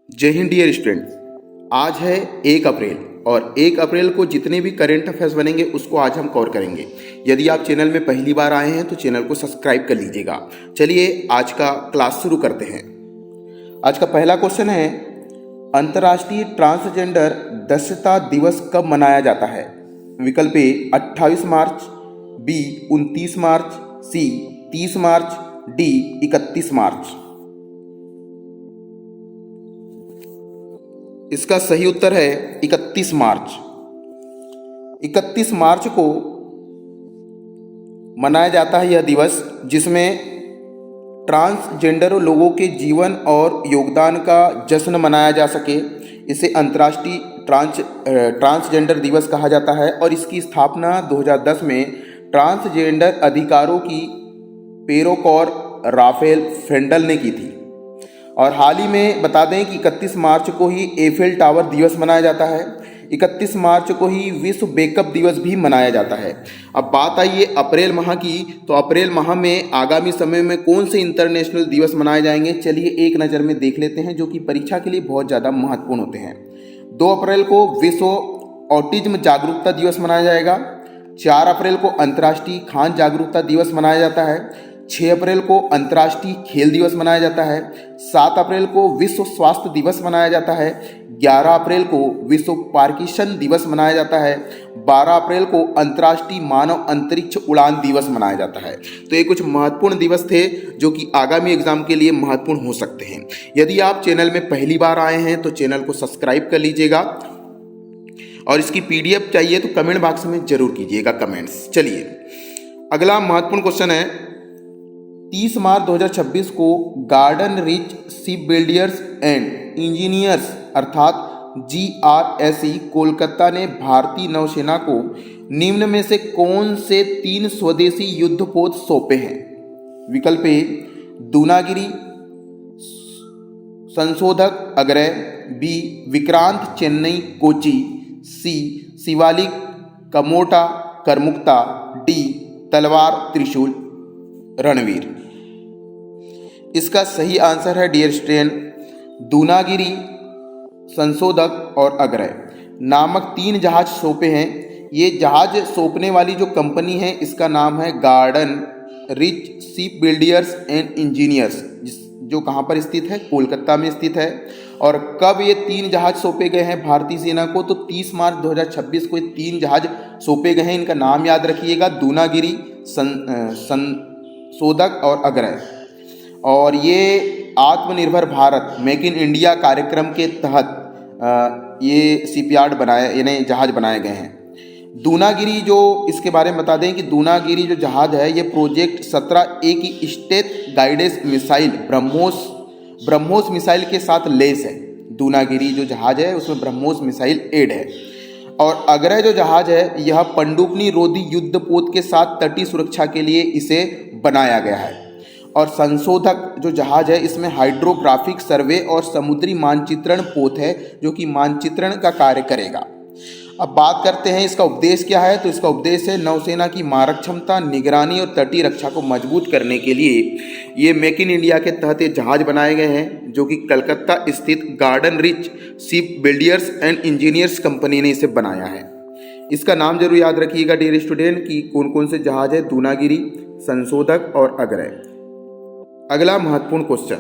जय Hind dear student. आज है 1 अप्रैल और 1 अप्रैल को जितने भी करंट अफेयर्स बनेंगे उसको आज हम कवर करेंगे। यदि आप चैनल में पहली बार आए हैं तो चैनल को सब्सक्राइब कर लीजिएगा। चलिए आज का क्लास शुरू करते हैं। आज का पहला क्वेश्चन है, अंतर्राष्ट्रीय ट्रांसजेंडर दक्षता दिवस कब मनाया जाता है? विकल्प ए 28 मार्च, बी 29 मार्च, सी 30 मार्च, डी 31 मार्च। इसका सही उत्तर है 31 मार्च। 31 मार्च को मनाया जाता है यह दिवस, जिसमें ट्रांसजेंडर लोगों के जीवन और योगदान का जश्न मनाया जा सके। इसे अंतर्राष्ट्रीय ट्रांसजेंडर दिवस कहा जाता है और इसकी स्थापना 2010 में ट्रांसजेंडर अधिकारों की पैरोकार राफेल फेंडल ने की थी। और हाल ही में बता दें कि 31 मार्च को ही एफिल टावर दिवस मनाया जाता है। 31 मार्च को ही विश्व बेकअप दिवस भी मनाया जाता है। अब बात आई है अप्रैल माह की, तो अप्रैल माह में आगामी समय में कौन से इंटरनेशनल दिवस मनाए जाएंगे, चलिए एक नज़र में देख लेते हैं, जो कि परीक्षा के लिए बहुत ज़्यादा महत्वपूर्ण होते हैं। 2 अप्रैल को विश्व ऑटिज्म जागरूकता दिवस मनाया जाएगा। 4 अप्रैल को अंतर्राष्ट्रीय खान जागरूकता दिवस मनाया जाता है। 6 अप्रैल को अंतर्राष्ट्रीय खेल दिवस मनाया जाता है। 7 अप्रैल को विश्व स्वास्थ्य दिवस मनाया जाता है। 11 अप्रैल को विश्व पार्किंसन दिवस मनाया जाता है। 12 अप्रैल को अंतर्राष्ट्रीय मानव अंतरिक्ष उड़ान दिवस मनाया जाता है। तो ये कुछ महत्वपूर्ण दिवस थे जो कि आगामी एग्जाम के लिए महत्वपूर्ण हो सकते हैं। यदि आप चैनल में पहली बार आए हैं तो चैनल को सब्सक्राइब कर लीजिएगा और इसकी PDF चाहिए तो कमेंट बॉक्स में जरूर कीजिएगा कमेंट्स। चलिए अगला महत्वपूर्ण क्वेश्चन है, 30 मार्च 2026 को garden rich ship builders and engineers अर्थात GRSE कोलकाता ने भारतीय नौसेना को निम्न में से कौन से 3 स्वदेशी युद्धपोत सौंपे हैं? विकल्प ए दूनागिरी संशोधक अग्रय, बी विक्रांत चेन्नई कोची, सी शिवालिक कमोटा करमुक्ता, डी तलवार त्रिशूल रणवीर। इसका सही आंसर है डियर स्टूडेंट दूनागिरी संशोधक और अग्रय नामक 3 जहाज सौंपे हैं। ये जहाज सौंपने वाली जो कंपनी है इसका नाम है garden rich ship builders and engineers, जो कहाँ पर स्थित है? कोलकाता में स्थित है। और कब ये 3 जहाज सौंपे गए हैं भारतीय सेना को? तो 30 मार्च 2026 को ये 3 जहाज सौंपे गए हैं। इनका नाम याद रखिएगा, दूनागिरी संशोधक और अग्रय। और ये आत्मनिर्भर भारत मेक इन इंडिया कार्यक्रम के तहत ये शिपयार्ड यानी जहाज बनाए गए हैं। दूनागिरी जो इसके बारे में बता दें कि दूनागिरी जो जहाज है ये प्रोजेक्ट 17A की steth guidance missile BrahMos missile के साथ लेस है। दूनागिरी जो जहाज है उसमें ब्रह्मोस मिसाइल एड है। और अग्रय जो जहाज है यह पनडुब्बी रोधी युद्धपोत के साथ तटीय सुरक्षा के लिए इसे बनाया गया है। और संशोधक जो जहाज है इसमें हाइड्रोग्राफिक सर्वे और समुद्री मानचित्रण पोत है, जो कि मानचित्रण का कार्य करेगा। अब बात करते हैं इसका उद्देश्य क्या है। तो इसका उद्देश्य है नौसेना की मारक क्षमता, निगरानी और तटीय रक्षा को मजबूत करने के लिए ये मेक इन इंडिया के तहत ये जहाज बनाए गए हैं, जो कि कलकत्ता स्थित garden rich ship builders and engineers company ने इसे बनाया है। इसका नाम जरूर याद रखिएगा डियर स्टूडेंट कि कौन कौन से जहाज है, दूनागिरी, संशोधक और अग्रय। अगला महत्वपूर्ण क्वेश्चन,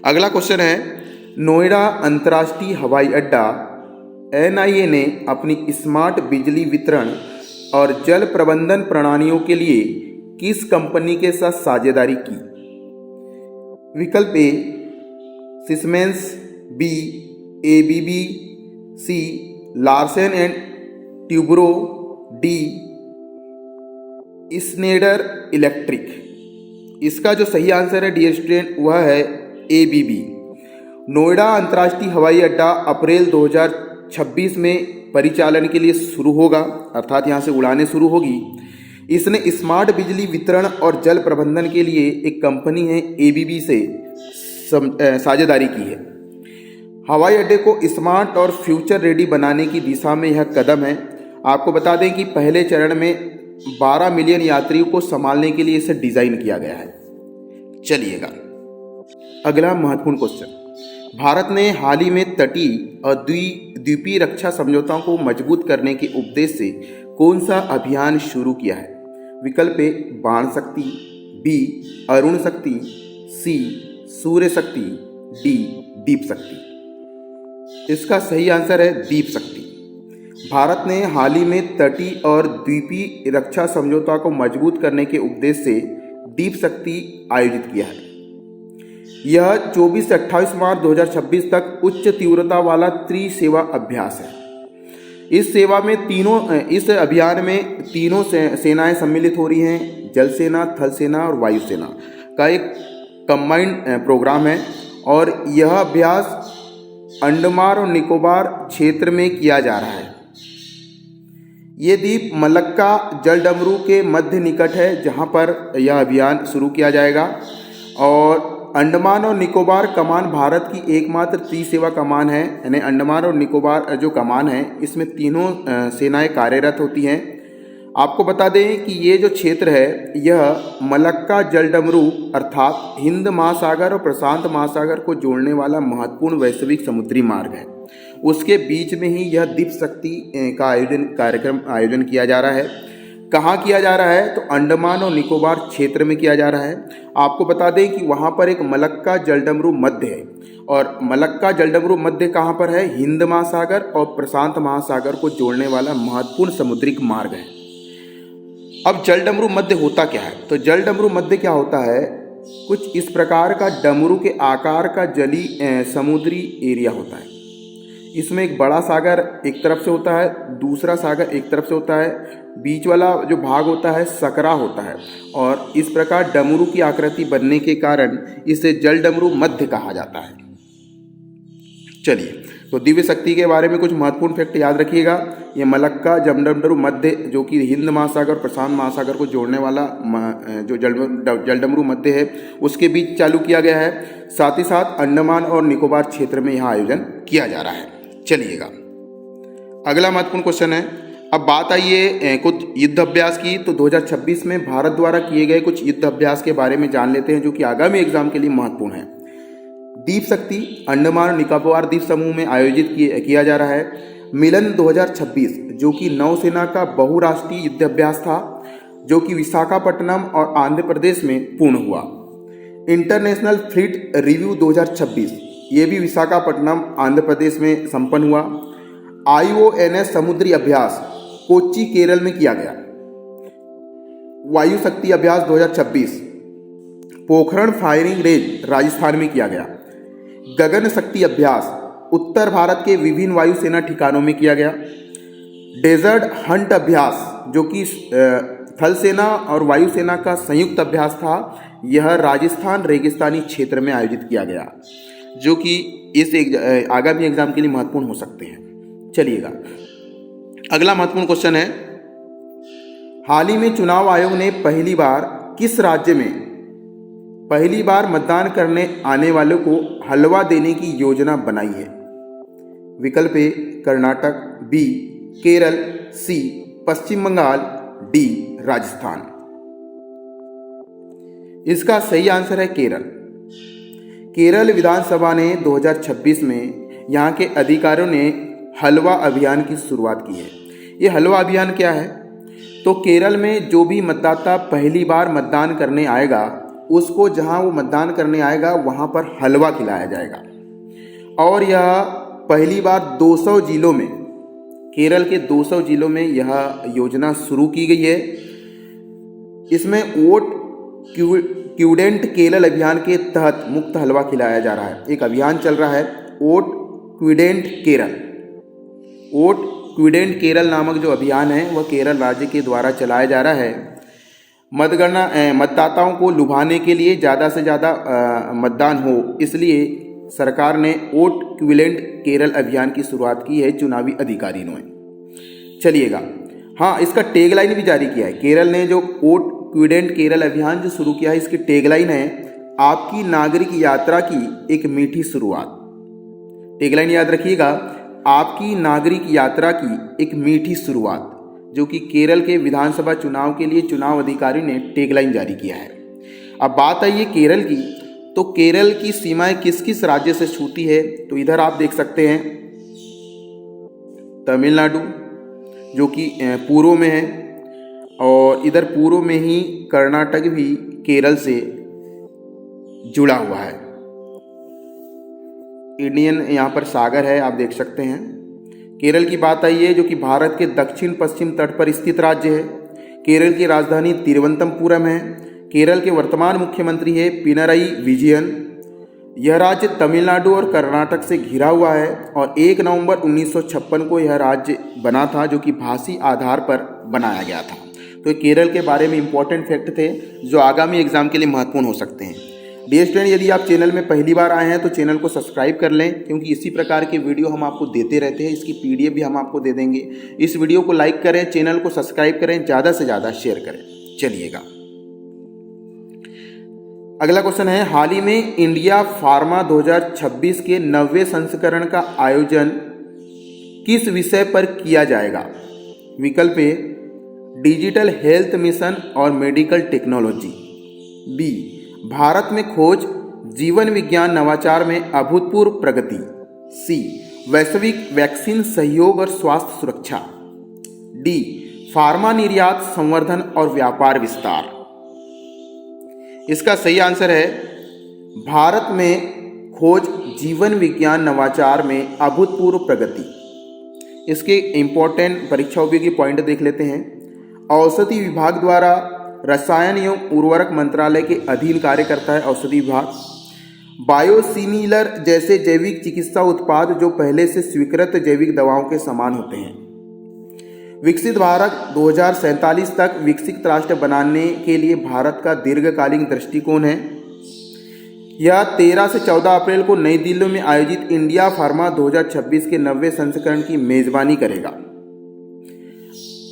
अगला क्वेश्चन है, नोएडा अंतर्राष्ट्रीय हवाई अड्डा NIA ने अपनी स्मार्ट बिजली वितरण और जल प्रबंधन प्रणालियों के लिए किस कंपनी के साथ साझेदारी की? विकल्प A Siemens, B ABB, C Larsen and Toubro, D Schneider Electric. इसका जो सही आंसर है डियर स्टूडेंट वह है ABB। नोएडा अंतर्राष्ट्रीय हवाई अड्डा अप्रैल 2026 में परिचालन के लिए शुरू होगा, अर्थात यहाँ से उड़ानें शुरू होगी। इसने स्मार्ट बिजली वितरण और जल प्रबंधन के लिए एक कंपनी है ABB से साझेदारी की है। हवाई अड्डे को स्मार्ट और फ्यूचर रेडी बनाने की दिशा में यह कदम है। आपको बता दें कि पहले चरण में 12 मिलियन यात्रियों को संभालने के लिए इसे डिजाइन किया गया है। चलिएगा अगला महत्वपूर्ण क्वेश्चन, भारत ने हाल ही में तटीय और द्वीपीय रक्षा समझौताओं को मजबूत करने के उद्देश्य से कौन सा अभियान शुरू किया है? विकल्प ए बाण शक्ति, बी अरुण शक्ति, सी सूर्य शक्ति, डी दीप शक्ति। इसका सही आंसर है दीप शक्ति। भारत ने हाल ही में तटीय और द्वीपीय रक्षा समझौता को मजबूत करने के उद्देश्य से दीप शक्ति आयोजित किया है। यह 24 से 28 मार्च 2026 तक उच्च तीव्रता वाला त्रिसेवा अभ्यास है। इस अभियान में तीनों सेनाएं सम्मिलित हो रही हैं। जल सेना, थल सेना और वायु सेना का एक कंबाइंड प्रोग्राम है और यह अभ्यास अंडमान और निकोबार क्षेत्र में किया जा रहा है। ये द्वीप मलक्का जलडमरू के मध्य निकट है जहां पर यह अभियान शुरू किया जाएगा। और अंडमान और निकोबार कमान भारत की एकमात्र त्रिसेवा कमान है। यानी अंडमान और निकोबार जो कमान है इसमें तीनों सेनाएं कार्यरत होती हैं। आपको बता दें कि ये जो क्षेत्र है यह मलक्का जलडमरू अर्थात हिंद महासागर और प्रशांत महासागर को जोड़ने वाला महत्वपूर्ण वैश्विक समुद्री मार्ग है। उसके बीच में ही यह दीप शक्ति का आयोजन किया जा रहा है। कहाँ किया जा रहा है? तो अंडमान और निकोबार क्षेत्र में किया जा रहा है। आपको बता दें कि वहाँ पर एक मलक्का जलडमरू मध्य है और मलक्का जलडमरू मध्य कहाँ पर है? हिंद महासागर और प्रशांत महासागर को जोड़ने वाला महत्वपूर्ण समुद्री मार्ग है। अब जलडमरू मध्य होता क्या है? तो जलडमरू मध्य क्या होता है? कुछ इस प्रकार का डमरू के आकार का जली समुद्री एरिया होता है। इसमें एक बड़ा सागर एक तरफ से होता है, दूसरा सागर एक तरफ से होता है, बीच वाला जो भाग होता है सकरा होता है और इस प्रकार डमरू की आकृति बनने के कारण इसे जलडमरू मध्य कहा जाता है। चलिए, तो दिव्य शक्ति के बारे में कुछ महत्वपूर्ण फैक्ट याद रखिएगा। ये मलक्का जलडमरू मध्य जो कि हिंद महासागर प्रशांत महासागर को जोड़ने वाला जो जलडमरू मध्य है उसके बीच चालू किया गया है। साथ ही साथ अंडमान और निकोबार क्षेत्र में यह आयोजन किया जा रहा है। चलिएगा, अगला महत्वपूर्ण क्वेश्चन है। अब बात आई है कुछ युद्ध अभ्यास की। तो 2026 में भारत द्वारा किए गए कुछ युद्ध अभ्यास के बारे में जान लेते हैं जो कि आगामी एग्जाम के लिए महत्वपूर्ण है। दीप शक्ति अंडमान और निकोबार द्वीप समूह में आयोजित किया जा रहा है। मिलन 2026 जो कि नौसेना का बहुराष्ट्रीय युद्ध अभ्यास था जो कि विशाखापट्टनम और आंध्र प्रदेश में पूर्ण हुआ। इंटरनेशनल फ्लीट रिव्यू 2026 ये भी विशाखापट्टनम आंध्र प्रदेश में संपन्न हुआ। IONS समुद्री अभ्यास कोच्चि केरल में किया गया। वायु शक्ति अभ्यास 2026 पोखरण फायरिंग रेंज राजस्थान में किया गया। गगन शक्ति अभ्यास उत्तर भारत के विभिन्न वायुसेना ठिकानों में किया गया। डेजर्ट हंट अभ्यास जो कि थल सेना और वायुसेना का संयुक्त अभ्यास था, यह राजस्थान रेगिस्तानी क्षेत्र में आयोजित किया गया जो कि इस आगामी एग्जाम के लिए महत्वपूर्ण हो सकते हैं। चलिएगा, अगला महत्वपूर्ण क्वेश्चन है। हाल ही में चुनाव आयोग ने पहली बार किस राज्य में पहली बार मतदान करने आने वालों को हलवा देने की योजना बनाई है? विकल्प ए कर्नाटक, बी केरल, सी पश्चिम बंगाल, डी राजस्थान। इसका सही आंसर है केरल। केरल विधानसभा ने 2026 में यहाँ के अधिकारियों ने हलवा अभियान की शुरुआत की है। ये हलवा अभियान क्या है? तो केरल में जो भी मतदाता पहली बार मतदान करने आएगा उसको जहां वो मतदान करने आएगा वहां पर हलवा खिलाया जाएगा। और यह पहली बार 200 जिलों में, केरल के 200 जिलों में यह योजना शुरू की गई है। इसमें वोट क्यूडेंट केरल अभियान के तहत मुफ्त हलवा खिलाया जा रहा है। एक अभियान चल रहा है वोट क्यूडेंट केरल। वोट क्यूडेंट केरल नामक जो अभियान है वह केरल राज्य के द्वारा चलाया जा रहा है। मतदाताओं को लुभाने के लिए ज़्यादा से ज़्यादा मतदान हो, इसलिए सरकार ने वोट क्यूडेंट केरल अभियान की शुरुआत की है चुनावी अधिकारियों ने। चलिएगा, हाँ, इसका टैगलाइन भी जारी किया है। केरल ने जो वोट क्यूडेंट केरल अभियान जो शुरू किया है इसकी टैगलाइन है आपकी नागरिक यात्रा की एक मीठी शुरुआत। टैगलाइन याद रखिएगा, आपकी नागरिक यात्रा की एक मीठी शुरुआत, जो कि केरल के विधानसभा चुनाव के लिए चुनाव अधिकारी ने टैगलाइन जारी किया है। अब बात आई है केरल की, तो केरल की सीमाएं किस किस राज्य से छूती है? तो इधर आप देख सकते हैं तमिलनाडु जो कि पूर्व में है, और इधर पूर्व में ही कर्नाटक भी केरल से जुड़ा हुआ है। इंडियन यहाँ पर सागर है, आप देख सकते हैं। केरल की बात आई है जो कि भारत के दक्षिण पश्चिम तट पर स्थित राज्य है। केरल की राजधानी तिरुवनंतपुरम है। केरल के वर्तमान मुख्यमंत्री है पिनरई विजयन। यह राज्य तमिलनाडु और कर्नाटक से घिरा हुआ है और 1 नवंबर 1956 को यह राज्य बना था, जो कि भाषी आधार पर बनाया गया था। तो केरल के बारे में इंपॉर्टेंट फैक्ट थे जो आगामी एग्जाम के लिए महत्वपूर्ण हो सकते हैं। डियर स्टूडेंट, यदि आप चैनल में पहली बार आए हैं तो चैनल को सब्सक्राइब कर लें, क्योंकि इसी प्रकार के वीडियो हम आपको देते रहते हैं। इसकी PDF भी हम आपको दे देंगे। इस वीडियो को लाइक करें, चैनल को सब्सक्राइब करें, ज़्यादा से ज़्यादा शेयर करें। चलिएगा, अगला क्वेश्चन है, हाल ही में इंडिया फार्मा 2026 के 90वें संस्करण का आयोजन किस विषय पर किया जाएगा? विकल्प ए डिजिटल हेल्थ मिशन और मेडिकल टेक्नोलॉजी, बी भारत में खोज जीवन विज्ञान नवाचार में अभूतपूर्व प्रगति, सी वैश्विक वैक्सीन सहयोग और स्वास्थ्य सुरक्षा, डी फार्मा निर्यात संवर्धन और व्यापार विस्तार। इसका सही आंसर है भारत में खोज जीवन विज्ञान नवाचार में अभूतपूर्व प्रगति। इसके इंपॉर्टेंट परीक्षा उपयोगी पॉइंट देख लेते हैं। औषधि विभाग द्वारा रसायन एवं उर्वरक मंत्रालय के अधीन कार्य करता है औषधि विभाग। बायोसिमिलर जैसे जैविक चिकित्सा उत्पाद जो पहले से स्वीकृत जैविक दवाओं के समान होते हैं। विकसित भारत 2047 तक विकसित राष्ट्र बनाने के लिए भारत का दीर्घकालीन दृष्टिकोण है। यह 13 से 14 अप्रैल को नई दिल्ली में आयोजित इंडिया फार्मा 2026 के 90वें संस्करण की मेजबानी करेगा।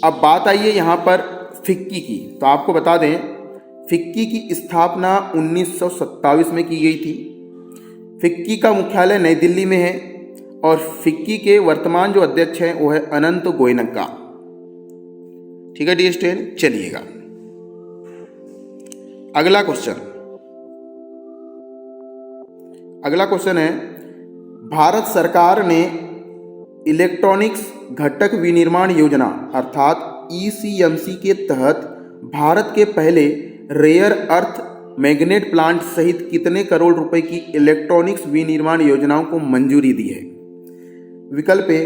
अब बात आई है यहाँ पर फिक्की की, तो आपको बता दें फिक्की की स्थापना 1927 में की गई थी। फिक्की का मुख्यालय नई दिल्ली में है और फिक्की के वर्तमान जो अध्यक्ष हैं वो है अनंत गोयनका। ठीक है डियर स्टूडेंट, चलिएगा अगला क्वेश्चन है, भारत सरकार ने इलेक्ट्रॉनिक्स घटक विनिर्माण योजना अर्थात ECMC के तहत भारत के पहले रेयर अर्थ मैग्नेट प्लांट सहित कितने करोड़ रुपए की इलेक्ट्रॉनिक्स विनिर्माण योजनाओं को मंजूरी दी है? विकल्प ए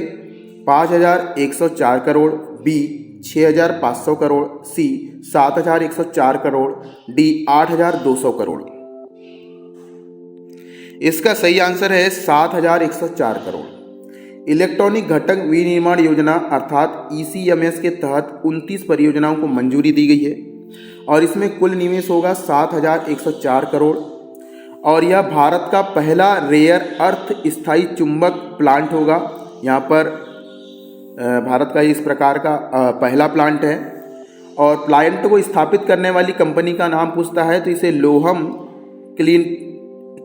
5,104 करोड़, बी 6,500 करोड़, सी 7,104 करोड़, डी 8,200 करोड़। इसका सही आंसर है 7,104 करोड़। इलेक्ट्रॉनिक घटक विनिर्माण योजना अर्थात ECMS के तहत 29 परियोजनाओं को मंजूरी दी गई है और इसमें कुल निवेश होगा 7,104 करोड़ और यह भारत का पहला रेयर अर्थ स्थायी चुंबक प्लांट होगा। यहाँ पर भारत का इस प्रकार का पहला प्लांट है और प्लांट को स्थापित करने वाली कंपनी का नाम पूछता है तो इसे Lohum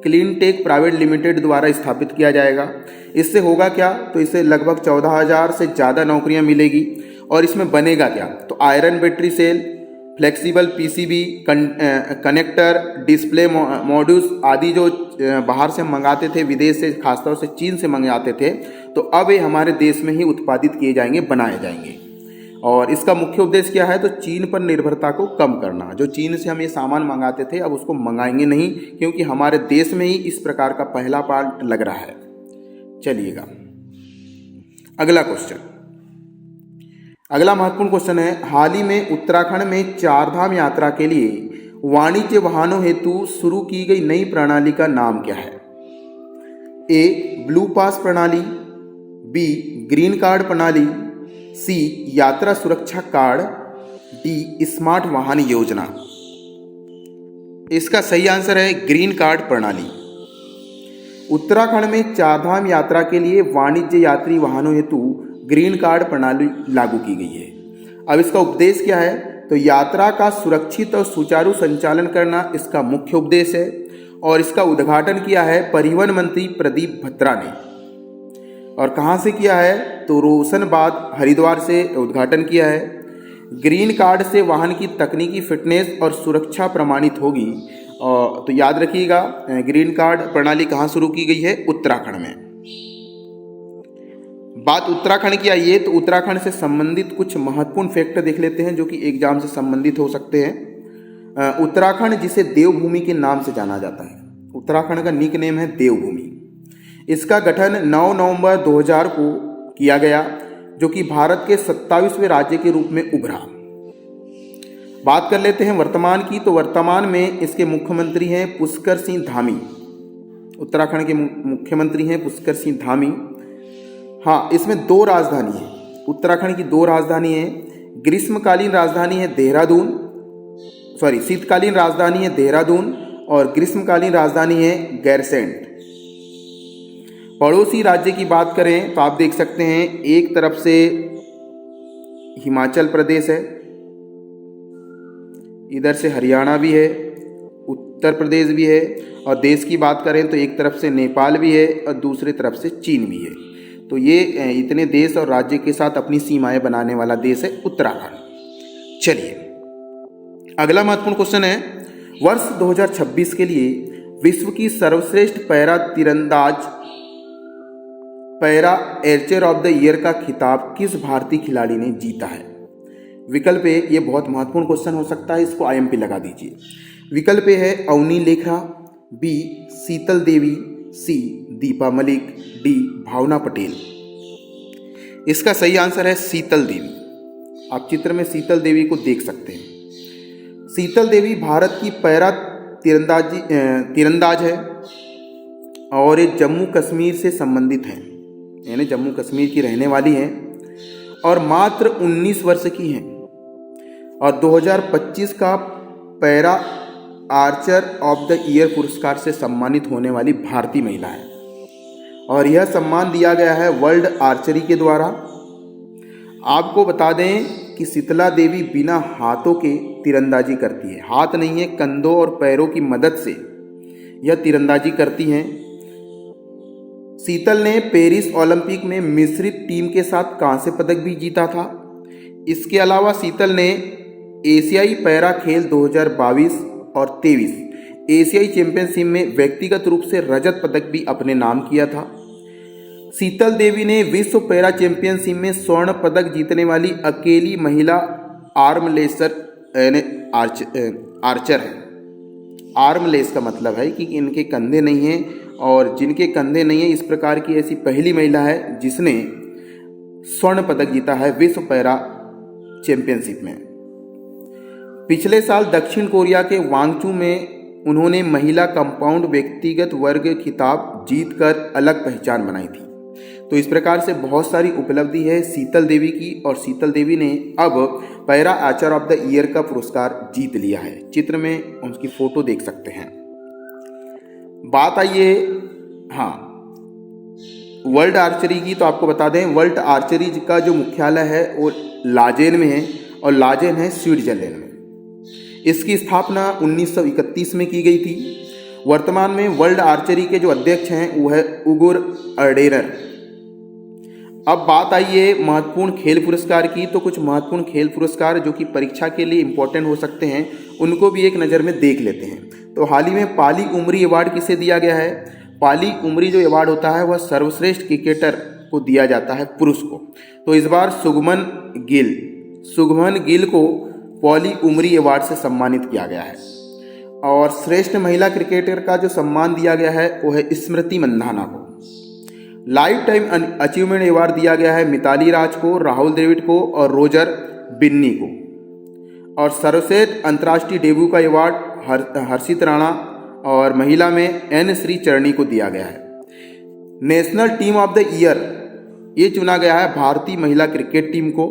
clean take private limited द्वारा स्थापित किया जाएगा। इससे होगा क्या, तो इससे लगभग 14,000 से ज़्यादा नौकरियां मिलेगी। और इसमें बनेगा क्या, तो iron battery cell, flexible PCB, connector, display modules आदि जो बाहर से मंगाते थे, विदेश से, खासतौर से चीन से मंगाते थे, तो अब ये हमारे देश में ही उत्पादित किए जाएंगे, बनाए जाएंगे। और इसका मुख्य उद्देश्य क्या है, तो चीन पर निर्भरता को कम करना। जो चीन से हम ये सामान मंगाते थे अब उसको मंगाएंगे नहीं, क्योंकि हमारे देश में ही इस प्रकार का पहला प्लांट लग रहा है। चलिएगा अगला महत्वपूर्ण क्वेश्चन है, हाल ही में उत्तराखंड में चारधाम यात्रा के लिए वाणिज्य वाहनों हेतु शुरू की गई नई प्रणाली का नाम क्या है? ए ब्लू पास प्रणाली, बी ग्रीन कार्ड प्रणाली, सी यात्रा सुरक्षा कार्ड, डी स्मार्ट वाहन योजना। इसका सही आंसर है ग्रीन कार्ड प्रणाली। उत्तराखंड में चारधाम यात्रा के लिए वाणिज्य यात्री वाहनों हेतु ग्रीन कार्ड प्रणाली लागू की गई है। अब इसका उद्देश्य क्या है, तो यात्रा का सुरक्षित और सुचारू संचालन करना इसका मुख्य उद्देश्य है और इसका उद्घाटन किया है परिवहन मंत्री प्रदीप बत्रा ने। और कहाँ से किया है, तो रोशनबाद हरिद्वार से उद्घाटन किया है। ग्रीन कार्ड से वाहन की तकनीकी फिटनेस और सुरक्षा प्रमाणित होगी और तो याद रखिएगा, ग्रीन कार्ड प्रणाली कहाँ शुरू की गई है? उत्तराखंड में। बात उत्तराखंड की आई है तो उत्तराखंड से संबंधित कुछ महत्वपूर्ण फैक्ट देख लेते हैं जो कि एग्जाम से संबंधित हो सकते हैं। उत्तराखंड जिसे देवभूमि के नाम से जाना जाता है, उत्तराखंड का निक नेम है देवभूमि। इसका गठन 9 नवंबर 2000 को किया गया, जो कि भारत के 27वें राज्य के रूप में उभरा। बात कर लेते हैं वर्तमान की, तो वर्तमान में इसके मुख्यमंत्री हैं पुष्कर सिंह धामी। उत्तराखंड के मुख्यमंत्री हैं पुष्कर सिंह धामी। हाँ, इसमें 2 राजधानी है, उत्तराखंड की 2 राजधानी है। ग्रीष्मकालीन राजधानी है देहरादून, शीतकालीन राजधानी है देहरादून और ग्रीष्मकालीन राजधानी है गैरसैंण। पड़ोसी राज्य की बात करें तो आप देख सकते हैं, एक तरफ से हिमाचल प्रदेश है, इधर से हरियाणा भी है, उत्तर प्रदेश भी है, और देश की बात करें तो एक तरफ से नेपाल भी है और दूसरी तरफ से चीन भी है। तो ये इतने देश और राज्य के साथ अपनी सीमाएं बनाने वाला देश है उत्तराखंड। चलिए अगला महत्वपूर्ण क्वेश्चन है, वर्ष 2026 के लिए विश्व की सर्वश्रेष्ठ पैरा एर्चर ऑफ द ईयर का खिताब किस भारतीय खिलाड़ी ने जीता है? विकल्प ए, ये बहुत महत्वपूर्ण क्वेश्चन हो सकता है, इसको IMP लगा दीजिए। विकल्प ए है अवनी लेखा, बी शीतल देवी, सी दीपा मलिक, डी भावना पटेल। इसका सही आंसर है शीतल देवी। आप चित्र में शीतल देवी को देख सकते हैं। शीतल देवी भारत की पैरा तीरंदाज है और ये जम्मू कश्मीर से संबंधित है, यानी जम्मू कश्मीर की रहने वाली है और मात्र 19 वर्ष की है और 2025 का para Archer of the year पुरस्कार से सम्मानित होने वाली भारतीय महिला है और यह सम्मान दिया गया है वर्ल्ड आर्चरी के द्वारा। आपको बता दें कि शीतला देवी बिना हाथों के तीरंदाजी करती है, हाथ नहीं है, कंधों और पैरों की मदद से यह तीरंदाजी करती हैं। शीतल ने पेरिस ओलंपिक में मिश्रित टीम के साथ कांस्य पदक भी जीता था। इसके अलावा शीतल ने एशियाई पैरा खेल 2022 और 23 एशियाई चैंपियनशिप में व्यक्तिगत रूप से रजत पदक भी अपने नाम किया था। शीतल देवी ने विश्व पैरा चैंपियनशिप में स्वर्ण पदक जीतने वाली अकेली महिला आर्मलेसर आर्चर है। आर्मलेस का मतलब है कि इनके कंधे नहीं हैं, और जिनके कंधे नहीं हैं इस प्रकार की ऐसी पहली महिला है जिसने स्वर्ण पदक जीता है विश्व पैरा चैंपियनशिप में। पिछले साल दक्षिण कोरिया के वांगचू में उन्होंने महिला कंपाउंड व्यक्तिगत वर्ग खिताब जीतकर अलग पहचान बनाई थी। तो इस प्रकार से बहुत सारी उपलब्धि है शीतल देवी की, और शीतल देवी ने अब para Archer of the year का पुरस्कार जीत लिया है। चित्र में उसकी फोटो देख सकते हैं। बात आइए वर्ल्ड आर्चरी की, तो आपको बता दें वर्ल्ड आर्चरी का जो मुख्यालय है वो लाजेन में है और लाजेन है स्विट्जरलैंड में। इसकी स्थापना 1931 में की गई थी। वर्तमान में वर्ल्ड आर्चरी के जो अध्यक्ष हैं वो है उगुर अर्डेनर। अब बात आइए महत्वपूर्ण खेल पुरस्कार की, तो कुछ महत्वपूर्ण खेल पुरस्कार जो कि परीक्षा के लिए इंपॉर्टेंट हो सकते हैं उनको भी एक नज़र में देख लेते हैं। तो हाल ही में पाली उमरी अवार्ड किसे दिया गया है? पाली उमरी जो अवार्ड होता है वह सर्वश्रेष्ठ क्रिकेटर को दिया जाता है, पुरुष को। तो इस बार शुभमन गिल को पाली उमरी अवार्ड से सम्मानित किया गया है। और श्रेष्ठ महिला क्रिकेटर का जो सम्मान दिया गया है वो है स्मृति मंधाना को। लाइफ टाइम अचीवमेंट अवार्ड दिया गया है मिताली राज को, राहुल द्रविड़ को और रोजर बिन्नी को। और सर्वश्रेष्ठ अंतर्राष्ट्रीय डेब्यू का अवार्ड हर्षित राणा और महिला में एन श्री चरणी को दिया गया है। National team of the year ये चुना गया है भारतीय महिला क्रिकेट टीम को।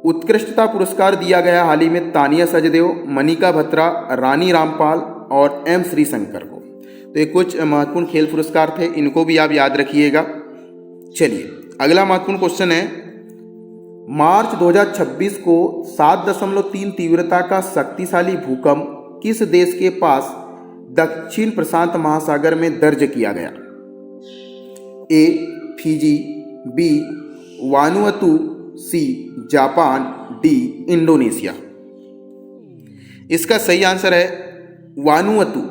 उत्कृष्टता पुरस्कार दिया गया हाल ही में तानिया सचदेव, मनिका बत्रा, रानी रामपाल और एम श्रीशंकर को। तो ये कुछ महत्वपूर्ण खेल पुरस्कार थे, इनको भी आप याद रखिएगा। चलिए अगला महत्वपूर्ण क्वेश्चन है, मार्च 2026 को 7.3 तीव्रता का शक्तिशाली भूकंप किस देश के पास दक्षिण प्रशांत महासागर में दर्ज किया गया? A Fiji, B Vanuatu, C Japan, D Indonesia. इसका सही आंसर है वानुअतु,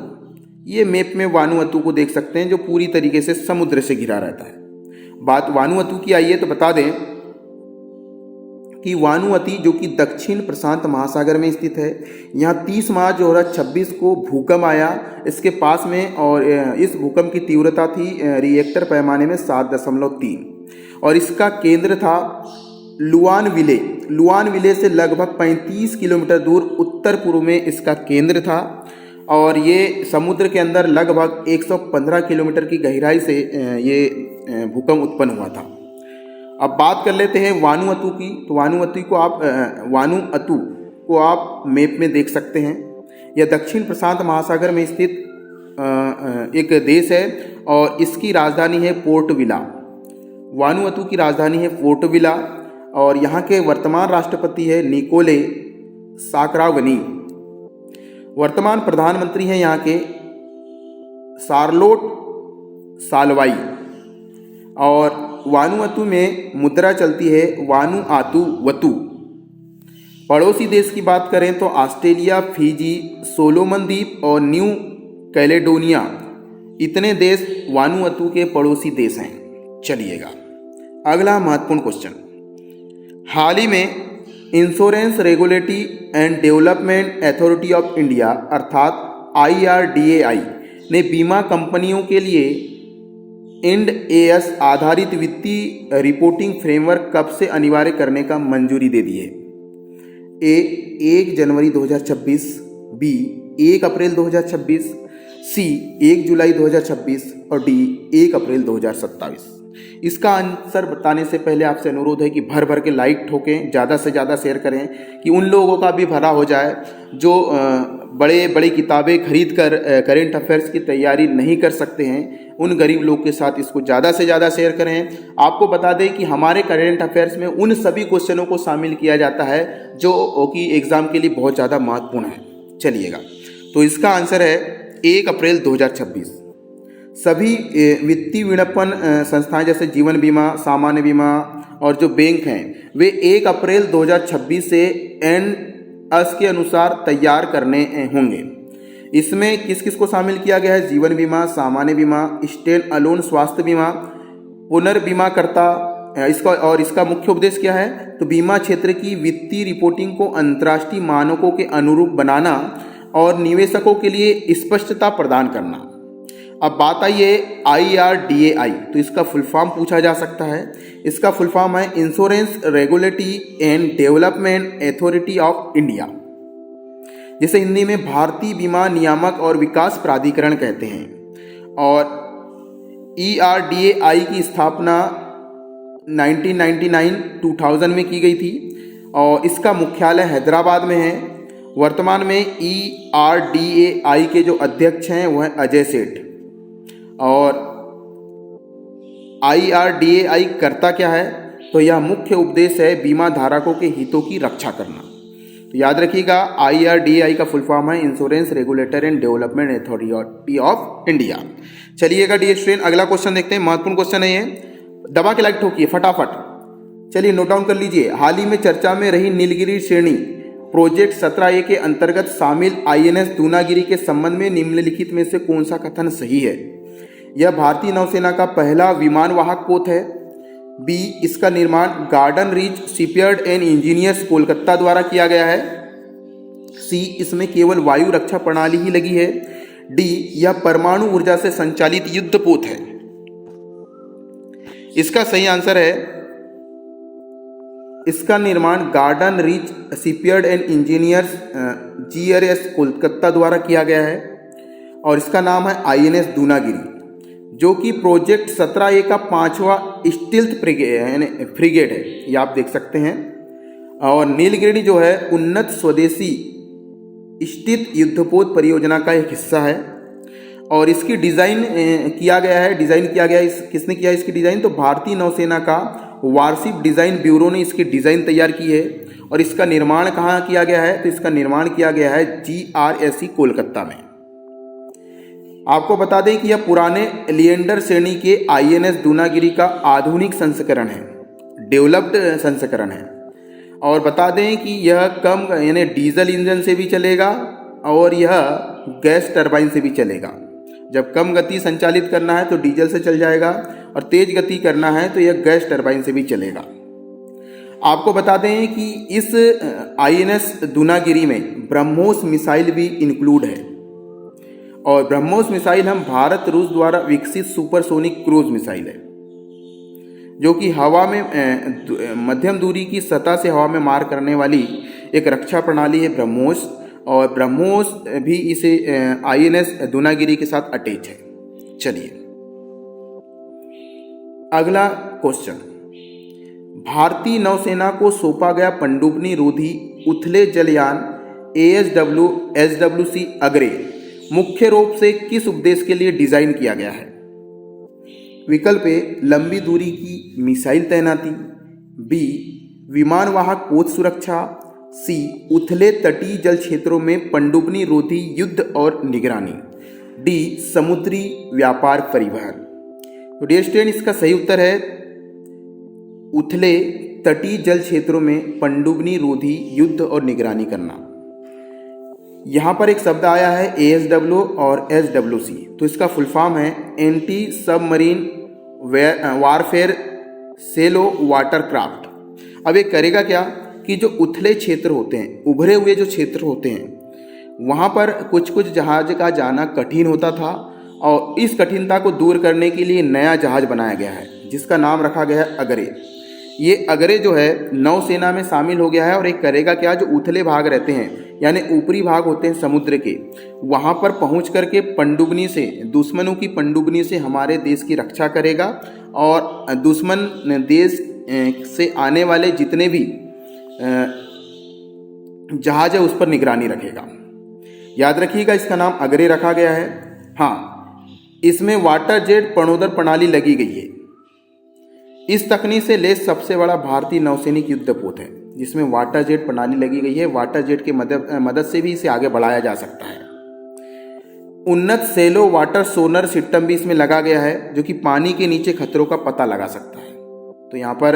ये मैप में वानुअतु को देख सकते हैं जो पूरी तरीके से समुद्र से घिरा रहता है। बात वानुअतु की आई है तो बता दें कि वानुअति जो कि दक्षिण प्रशांत महासागर में स्थित है, यहाँ 30 मार्च 2026 को भूकंप आया इसके पास में, और इस भूकंप की तीव्रता थी रिएक्टर पैमाने में 7.3 और इसका केंद्र था लुआनविले। लुआनविले से लगभग 35 किलोमीटर दूर उत्तर पूर्व में इसका केंद्र था और ये समुद्र के अंदर लगभग 115 किलोमीटर की गहराई से ये भूकंप उत्पन्न हुआ था। अब बात कर लेते हैं वानुअतु की। तो वानुअतु को आप मैप में देख सकते हैं। यह दक्षिण प्रशांत महासागर में स्थित एक देश है और इसकी राजधानी है पोर्ट विला। वानुअतु की राजधानी है पोर्ट विला और यहाँ के वर्तमान राष्ट्रपति है निकोले साक्रावनी। वर्तमान प्रधानमंत्री हैं यहाँ के शार्लोट सालवाई। और वानुअतु में मुद्रा चलती है वानुआतु वतु। पड़ोसी देश की बात करें तो ऑस्ट्रेलिया, फिजी, सोलोमन द्वीप और न्यू कैलेडोनिया, इतने देश वानुअतु के पड़ोसी देश हैं। चलिएगा अगला महत्वपूर्ण क्वेश्चन। हाल ही में insurance regulatory and development authority of India अर्थात IRDAI ने बीमा कंपनियों के लिए इंड AS आधारित वित्तीय रिपोर्टिंग फ्रेमवर्क कब से अनिवार्य करने का मंजूरी दे दी है? A 1 January 2026, B 1 April 2026, C 1 जुलाई 2026 और D 1 अप्रैल 2027। इसका आंसर बताने से पहले आपसे अनुरोध है कि भर भर के लाइक ठोकें, ज़्यादा से ज़्यादा शेयर करें कि उन लोगों का भी भला हो जाए जो बड़े बड़ी किताबें खरीद कर करेंट अफेयर्स की तैयारी नहीं कर सकते हैं। उन गरीब लोग के साथ इसको ज़्यादा से ज़्यादा शेयर करें। आपको बता दें कि हमारे करेंट अफेयर्स में उन सभी क्वेश्चनों को शामिल किया जाता है जो कि एग्ज़ाम के लिए बहुत ज़्यादा महत्वपूर्ण है। चलिएगा तो इसका आंसर है 1 अप्रैल 2026। सभी वित्तीय विपणन संस्थाएं जैसे जीवन बीमा, सामान्य बीमा और जो बैंक हैं वे 1 अप्रैल 2026 से NS के अनुसार तैयार करने होंगे। इसमें किस किस को शामिल किया गया है? जीवन बीमा, सामान्य बीमा, स्टैंड अलोन स्वास्थ्य बीमा, पुनर्बीमाकर्ता। इसका मुख्य उद्देश्य क्या है? तो बीमा क्षेत्र की वित्तीय रिपोर्टिंग को अंतर्राष्ट्रीय मानकों के अनुरूप बनाना और निवेशकों के लिए स्पष्टता प्रदान करना। अब बात आई है IRDAI, तो इसका फुल फॉर्म पूछा जा सकता है। इसका फुल फॉर्म है insurance regulatory and development authority of India, जिसे हिंदी में भारतीय बीमा नियामक और विकास प्राधिकरण कहते हैं। और IRDAI की स्थापना 1999-2000 में की गई थी और इसका मुख्यालय हैदराबाद में है। वर्तमान में IRDAI के जो अध्यक्ष हैं वह है अजय सेठ। और IRDAI करता क्या है? तो यह मुख्य उद्देश्य है बीमा धारकों के हितों की रक्षा करना। तो याद रखिएगा IRDAI का फुल फॉर्म है insurance regulator and development authority of India. चलिएगा डियर स्टूडेंट अगला क्वेश्चन देखते हैं। महत्वपूर्ण क्वेश्चन है ये, दबा के लाइक ठोकिए फटाफट। चलिए नोट डाउन कर लीजिए। हाल ही में चर्चा में रही नीलगिरी श्रेणी प्रोजेक्ट 17A के अंतर्गत शामिल INS दूनागिरी के संबंध में निम्नलिखित में से कौन सा कथन सही है? यह भारतीय नौसेना का पहला विमान वाहक पोत है। B इसका निर्माण garden reach shipyard and engineers Kolkata द्वारा किया गया है। C इसमें केवल वायु रक्षा प्रणाली ही लगी है। D यह परमाणु ऊर्जा से संचालित युद्धपोत है। इसका सही आंसर है इसका निर्माण garden reach shipyard and engineers GRS Kolkata द्वारा किया गया है और इसका नाम है INS दूनागिरी, जो कि प्रोजेक्ट 17A का 5वां स्टील्थ फ्रिगेट है, ये आप देख सकते हैं। और नीलगिरी जो है उन्नत स्वदेशी स्थित युद्धपोत परियोजना का एक हिस्सा है और इसकी डिज़ाइन किया गया है। किसने किया इसकी डिज़ाइन? तो भारतीय नौसेना का वारशिप डिज़ाइन ब्यूरो ने इसकी डिज़ाइन तैयार की है। और इसका निर्माण कहाँ किया गया है? तो इसका निर्माण किया गया है GRSE कोलकाता में। आपको बता दें कि यह पुराने लिएंडर श्रेणी के INS दूनागिरी का आधुनिक संस्करण है, डेवलप्ड संस्करण है। और बता दें कि यह कम यानी डीजल इंजन से भी चलेगा और यह गैस टरबाइन से भी चलेगा। जब कम गति संचालित करना है तो डीजल से चल जाएगा और तेज गति करना है तो यह गैस टरबाइन से भी चलेगा। आपको बता दें कि इस INS दूनागिरी में ब्रह्मोस मिसाइल भी इंक्लूड है और ब्रह्मोस मिसाइल हम भारत रूस द्वारा विकसित सुपरसोनिक क्रूज मिसाइल है जो कि हवा में मध्यम दूरी की सतह से हवा में मार करने वाली एक रक्षा प्रणाली है ब्रह्मोस, और ब्रह्मोस भी इसे INS दूनागिरी के साथ अटैच है। चलिए अगला क्वेश्चन, भारतीय नौसेना को सौंपा गया पनडुब्बी रोधी उथले जलयान ASWC अग्रे मुख्य रूप से किस उद्देश्य के लिए डिजाइन किया गया है? विकल्प ए लंबी दूरी की मिसाइल तैनाती, बी विमान वाहक पोत सुरक्षा, सी उथले तटीय जल क्षेत्रों में पनडुब्बी रोधी युद्ध और निगरानी, डी समुद्री व्यापार परिवहन। तो डियर स्टूडेंट, इसका सही उत्तर है उथले तटीय जल क्षेत्रों में पनडुब्बी रोधी युद्ध और निगरानी करना। यहाँ पर एक शब्द आया है ASW और SWC, तो इसका फुल फॉर्म है anti submarine warfare shallow water craft. अब ये करेगा क्या कि जो उथले क्षेत्र होते हैं, उभरे हुए जो क्षेत्र होते हैं, वहाँ पर कुछ कुछ जहाज का जाना कठिन होता था और इस कठिनता को दूर करने के लिए नया जहाज बनाया गया है जिसका नाम रखा गया है अगरे। ये अगरे जो है नौसेना में शामिल हो गया है और एक करेगा क्या, जो उथले भाग रहते हैं यानी ऊपरी भाग होते हैं समुद्र के, वहाँ पर पहुँच करके पनडुब्बी से, दुश्मनों की पनडुब्बी से हमारे देश की रक्षा करेगा और दुश्मन देश से आने वाले जितने भी जहाज है उस पर निगरानी रखेगा। याद रखिएगा इसका नाम अगरे रखा गया है। हाँ, इसमें वाटर जेट प्रणोदन प्रणाली लगी गई है। इस तकनीक से लैस सबसे बड़ा भारतीय नौसैनिक युद्धपोत है जिसमें वाटर जेट प्रणाली लगी गई है। वाटर जेट के मदद से भी इसे आगे बढ़ाया जा सकता है। उन्नत सेलो वाटर सोनर सिस्टम भी इसमें लगा गया है जो कि पानी के नीचे खतरों का पता लगा सकता है। तो यहाँ पर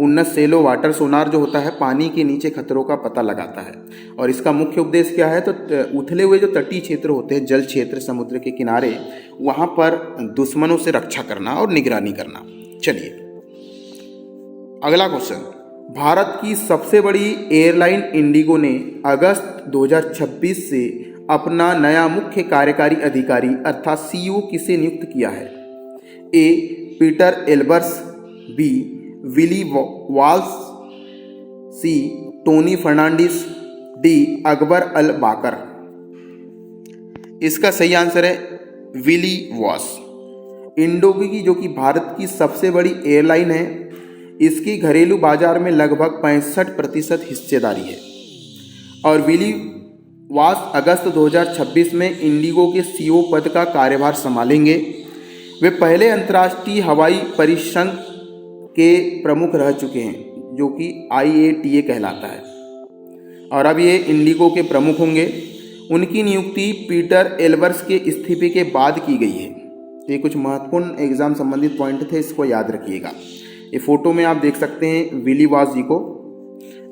उन्नत सेलो वाटर सोनार जो होता है पानी के नीचे खतरों का पता लगाता है और इसका मुख्य उद्देश्य क्या है, तो उथले हुए जो तटीय क्षेत्र होते हैं, जल क्षेत्र, समुद्र के किनारे, वहाँ पर दुश्मनों से रक्षा करना और निगरानी करना। चलिए अगला क्वेश्चन, भारत की सबसे बड़ी एयरलाइन इंडिगो ने अगस्त 2026 से अपना नया मुख्य कार्यकारी अधिकारी अर्थात CEO किसे नियुक्त किया है? A Peter Albers, B Willy Walsh, C Tony Fernandes, D Akbar Al Baker. इसका सही आंसर है विली वॉस। इंडिगो जो कि भारत की सबसे बड़ी एयरलाइन है, इसकी घरेलू बाजार में लगभग 65% हिस्सेदारी है और विली वॉस अगस्त 2026 में इंडिगो के CEO पद का कार्यभार संभालेंगे। वे पहले अंतर्राष्ट्रीय हवाई परिसंघ के प्रमुख रह चुके हैं जो कि IATA कहलाता है और अब ये इंडिगो के प्रमुख होंगे। उनकी नियुक्ति पीटर एल्बर्स के इस्तीफे के बाद की गई है। ये कुछ महत्वपूर्ण एग्जाम संबंधित पॉइंट थे, इसको याद रखिएगा। ये फोटो में आप देख सकते हैं विली वॉस जी को।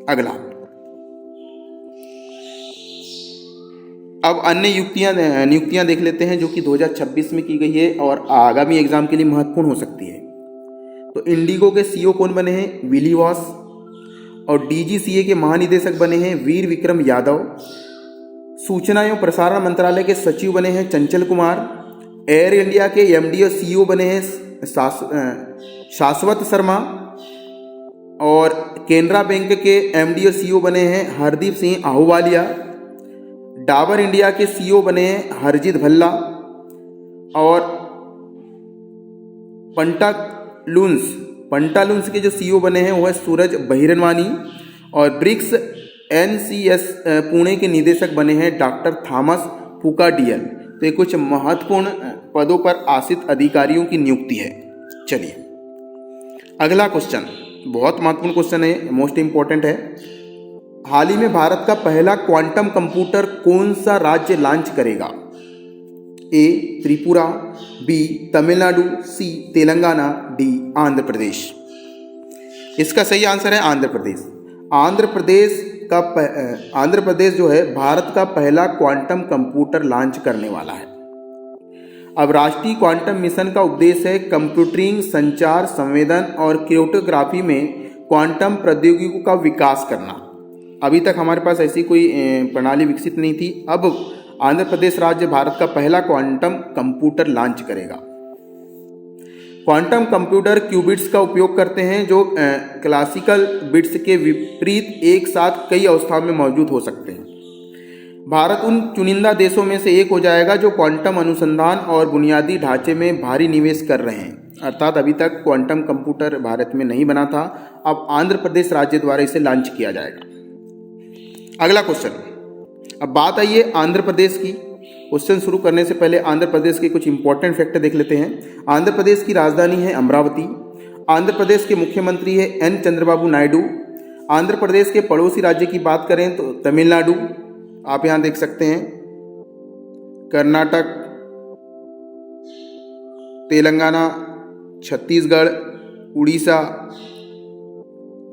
अगला, अब अन्य नियुक्तियां देख लेते हैं जो कि 2026 में की गई है और आगामी एग्जाम के लिए महत्वपूर्ण हो सकती है। तो इंडिगो के CEO कौन बने हैं? Willie was. और DGCA के महानिदेशक बने हैं वीर विक्रम यादव। सूचना एवं प्रसारण मंत्रालय के सचिव बने हैं चंचल कुमार। एयर इंडिया के MD और CEO बने हैं शाश्वत शर्मा और केनरा बैंक के MD और CEO बने हैं हरदीप सिंह आहूवालिया। डाबर इंडिया के CEO बने हैं हरजीत भल्ला और पंटालुंस के जो CEO बने हैं वो है सूरज बहिरनवानी और ब्रिक्स NCS पुणे के निदेशक बने हैं डॉक्टर थॉमस फुकाडियल। तो ये कुछ महत्वपूर्ण पदों पर आसीत अधिकारियों की नियुक्ति है। चलिए अगला क्वेश्चन बहुत महत्वपूर्ण क्वेश्चन है, मोस्ट इंपॉर्टेंट है। हाल ही में भारत का पहला क्वांटम कंप्यूटर कौन सा राज्य लॉन्च करेगा? ए त्रिपुरा, बी तमिलनाडु, सी तेलंगाना, डी आंध्र प्रदेश। इसका सही आंसर है आंध्र प्रदेश। आंध्र प्रदेश आंध्र प्रदेश जो है भारत का पहला क्वांटम कंप्यूटर लॉन्च करने वाला है। अब राष्ट्रीय क्वांटम मिशन का उद्देश्य है कंप्यूटरिंग, संचार, संवेदन और क्रिप्टोग्राफी में क्वांटम प्रौद्योगिकी का विकास करना। अभी तक हमारे पास ऐसी कोई प्रणाली विकसित नहीं थी। अब आंध्र प्रदेश राज्य भारत का पहला क्वांटम कंप्यूटर लॉन्च करेगा। क्वांटम कंप्यूटर क्यूबिट्स का उपयोग करते हैं जो क्लासिकल बिट्स के विपरीत एक साथ कई अवस्थाओं में मौजूद हो सकते हैं। भारत उन चुनिंदा देशों में से एक हो जाएगा जो क्वांटम अनुसंधान और बुनियादी ढांचे में भारी निवेश कर रहे हैं। अर्थात अभी तक क्वांटम कंप्यूटर भारत में नहीं बना था, अब आंध्र प्रदेश राज्य द्वारा इसे लॉन्च किया जाएगा। अगला क्वेश्चन, अब बात आई है आंध्र प्रदेश की। क्वेश्चन शुरू करने से पहले आंध्र प्रदेश के कुछ इंपॉर्टेंट फैक्ट देख लेते हैं। आंध्र प्रदेश की राजधानी है अमरावती। आंध्र प्रदेश के मुख्यमंत्री है एन चंद्रबाबू नायडू। आंध्र प्रदेश के पड़ोसी राज्य की बात करें तो तमिलनाडु, आप यहां देख सकते हैं, कर्नाटक, तेलंगाना, छत्तीसगढ़, उड़ीसा,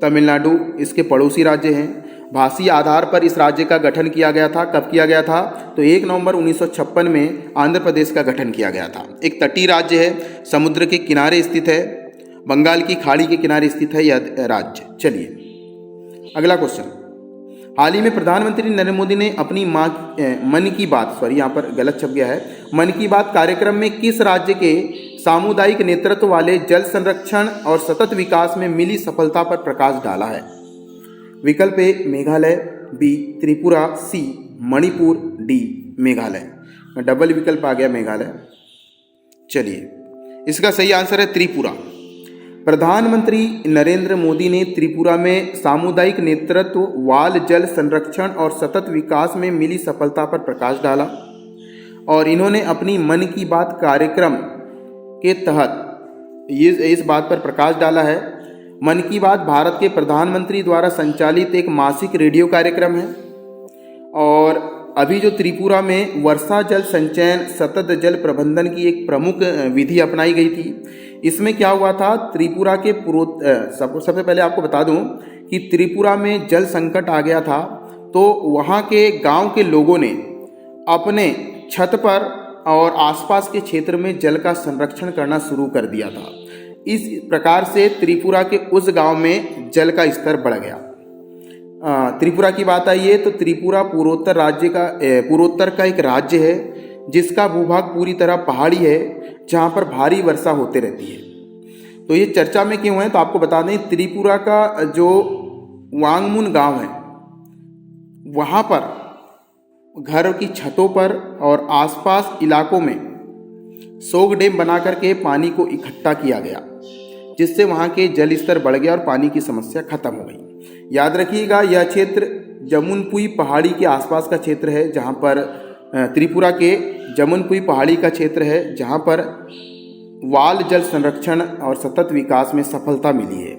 तमिलनाडु इसके पड़ोसी राज्य हैं। भाषीय आधार पर इस राज्य का गठन किया गया था। कब किया गया था? तो 1 नवंबर 1956 में आंध्र प्रदेश का गठन किया गया था। एक तटीय राज्य है, समुद्र के किनारे स्थित है, बंगाल की खाड़ी के किनारे स्थित है यह राज्य। चलिए अगला क्वेश्चन, हाल ही में प्रधानमंत्री नरेंद्र मोदी ने अपनी मन की बात, यहाँ पर गलत छप गया है, मन की बात कार्यक्रम में किस राज्य के सामुदायिक नेतृत्व वाले जल संरक्षण और सतत विकास में मिली सफलता पर प्रकाश डाला है? विकल्प ए मेघालय, बी त्रिपुरा, सी मणिपुर, डी मेघालय। डबल विकल्प आ गया मेघालय। चलिए इसका सही आंसर है त्रिपुरा। प्रधानमंत्री नरेंद्र मोदी ने त्रिपुरा में सामुदायिक नेतृत्व, वाल जल संरक्षण और सतत विकास में मिली सफलता पर प्रकाश डाला और इन्होंने अपनी मन की बात कार्यक्रम के तहत इस बात पर प्रकाश डाला है। मन की बात भारत के प्रधानमंत्री द्वारा संचालित एक मासिक रेडियो कार्यक्रम है और अभी जो त्रिपुरा में वर्षा जल संचयन, सतत जल प्रबंधन की एक प्रमुख विधि अपनाई गई थी। इसमें क्या हुआ था, त्रिपुरा के सबसे पहले आपको बता दूं कि त्रिपुरा में जल संकट आ गया था, तो वहाँ के गांव के लोगों ने अपने छत पर और आसपास के क्षेत्र में जल का संरक्षण करना शुरू कर दिया था। इस प्रकार से त्रिपुरा के उस गांव में जल का स्तर बढ़ गया। त्रिपुरा की बात आई है तो त्रिपुरा पूर्वोत्तर का एक राज्य है जिसका भूभाग पूरी तरह पहाड़ी है, जहां पर भारी वर्षा होते रहती है। तो ये चर्चा में क्यों है, तो आपको बता दें त्रिपुरा का जो वांगमुन गांव है वहां पर घर की छतों पर और आसपास इलाकों में सोग डैम बना करके पानी को इकट्ठा किया गया, जिससे वहाँ के जल स्तर बढ़ गया और पानी की समस्या खत्म हो गई। याद रखिएगा यह क्षेत्र जमुनपुई पहाड़ी के आसपास का क्षेत्र है, जहाँ पर त्रिपुरा के जमुनपुई पहाड़ी का क्षेत्र है, जहाँ पर वाल जल संरक्षण और सतत विकास में सफलता मिली है।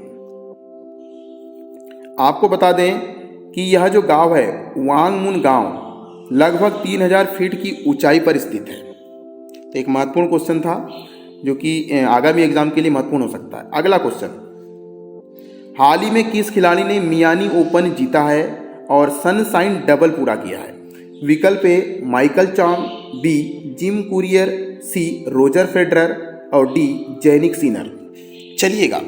आपको बता दें कि यह जो गांव है वांगमुन गांव लगभग 3000 फीट की ऊंचाई पर स्थित है। तो एक महत्वपूर्ण क्वेश्चन था जो कि आगामी एग्जाम के लिए महत्वपूर्ण हो सकता है। अगला क्वेश्चन, हाल ही में किस खिलाड़ी ने मियामी ओपन जीता है और सनशाइन डबल पूरा किया है? विकल्प ए माइकल चॉन्ग, बी जिम कुरियर, सी रोजर फेडरर और डी जैनिक सिनर। चलिएगा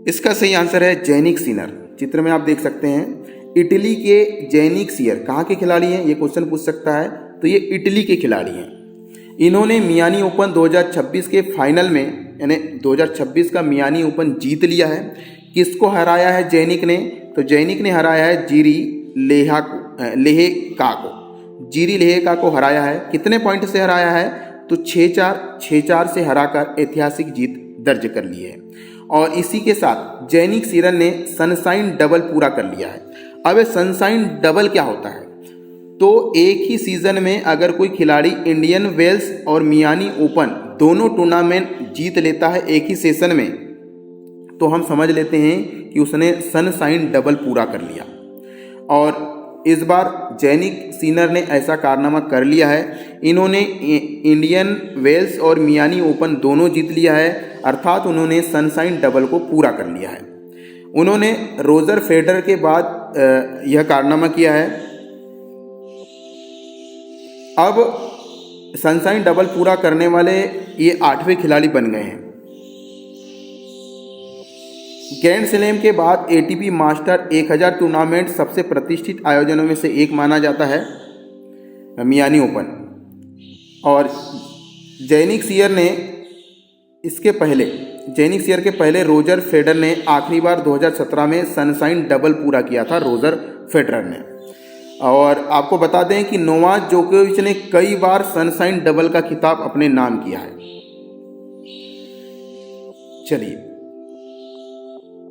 इसका सही आंसर है जैनिक सिनर। चित्र में आप देख सकते हैं इटली के जैनिक सिनर कहाँ के खिलाड़ी हैं, ये क्वेश्चन पूछ सकता है। तो ये इटली के खिलाड़ी हैं। इन्होंने मियामी ओपन 2026 के फाइनल में, यानी 2026 का मियामी ओपन जीत लिया है। किसको हराया है जैनिक ने? तो जैनिक ने हराया है जीरी लेहेका को। जीरी लेहेका को हराया है। कितने पॉइंट से हराया है? तो 6-4 से हराकर ऐतिहासिक जीत दर्ज कर ली है। और इसी के साथ जैनिक सिनर ने सनशाइन डबल पूरा कर लिया है। अब सनशाइन डबल क्या होता है? तो एक ही सीजन में अगर कोई खिलाड़ी इंडियन वेल्स और मियामी ओपन दोनों टूर्नामेंट जीत लेता है एक ही सेशन में, तो हम समझ लेते हैं कि उसने सनशाइन डबल पूरा कर लिया। और इस बार जैनिक सिनर ने ऐसा कारनामा कर लिया है। इन्होंने इंडियन वेल्स और मियामी ओपन दोनों जीत लिया है, अर्थात उन्होंने सनशाइन डबल को पूरा कर लिया है। उन्होंने रोजर फेडरर के बाद यह कारनामा किया है। अब सनशाइन डबल पूरा करने वाले ये 8वें खिलाड़ी बन गए हैं। ग्रैंड स्लैम के बाद एटीपी मास्टर 1000 टूर्नामेंट सबसे प्रतिष्ठित आयोजनों में से एक माना जाता है, मियामी ओपन। और जेनिक सियर के पहले रोजर फेडरर ने आखिरी बार 2017 में सनशाइन डबल पूरा किया था, रोजर फेडरर ने। और आपको बता दें कि नोवाक जोकोविच ने कई बार सनशाइन डबल का खिताब अपने नाम किया है। चलिए